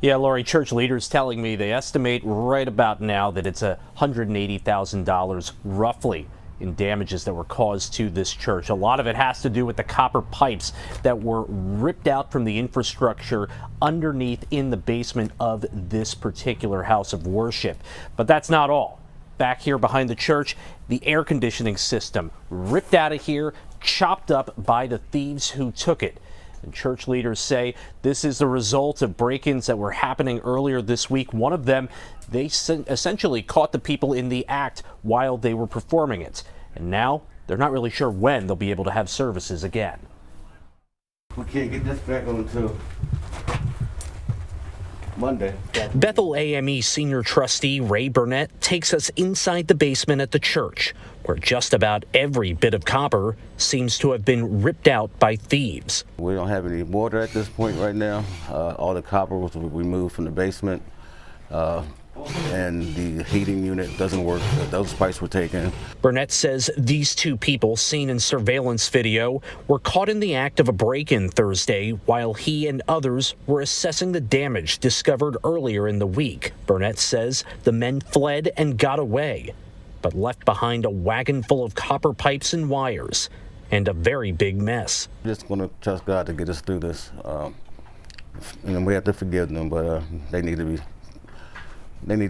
Yeah, Lori, church leaders telling me they estimate right about now that it's $180,000 roughly in damages that were caused to this church. A lot of it has to do with the copper pipes that were ripped out from the infrastructure underneath in the basement of this particular house of worship. But that's not all. Back here behind the church, the air conditioning system ripped out of here, chopped up by the thieves who took it. And church leaders say this is the result of break-ins that were happening earlier this week. One of them, they essentially caught the people in the act while they were performing it. And now they're not really sure when they'll be able to have services again. We can't get this back on until Monday. Bethel AME senior trustee Ray Burnett takes us inside the basement at the church, where just about every bit of copper seems to have been ripped out by thieves. We don't have any water at this point right now. All the copper was removed from the basement, and the heating unit doesn't work. Those pipes were taken. Burnett says these two people seen in surveillance video were caught in the act of a break-in Thursday while he and others were assessing the damage discovered earlier in the week. Burnett says the men fled and got away, but left behind a wagon full of copper pipes and wires and a very big mess. Just going to trust God to get us through this. And we have to forgive them, but they need to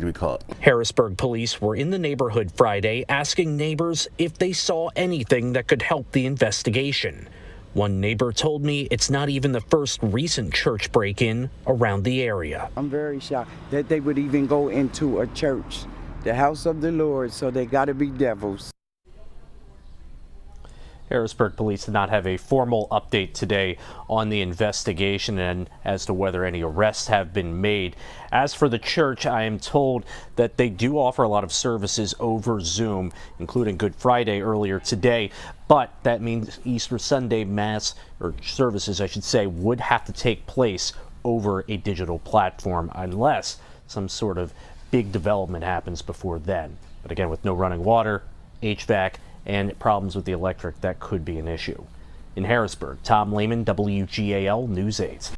be caught. Harrisburg police were in the neighborhood Friday asking neighbors if they saw anything that could help the investigation. One neighbor told me it's not even the first recent church break-in around the area. I'm very shocked that they would even go into a church, the house of the Lord, so they got to be devils. Harrisburg police did not have a formal update today on the investigation and as to whether any arrests have been made. As for the church, I am told that they do offer a lot of services over Zoom, including Good Friday earlier today, but that means Easter Sunday Mass, or services I should say, would have to take place over a digital platform unless some sort of big development happens before then. But again, with no running water, HVAC, and problems with the electric, that could be an issue. In Harrisburg, Tom Lehman, WGAL News 8.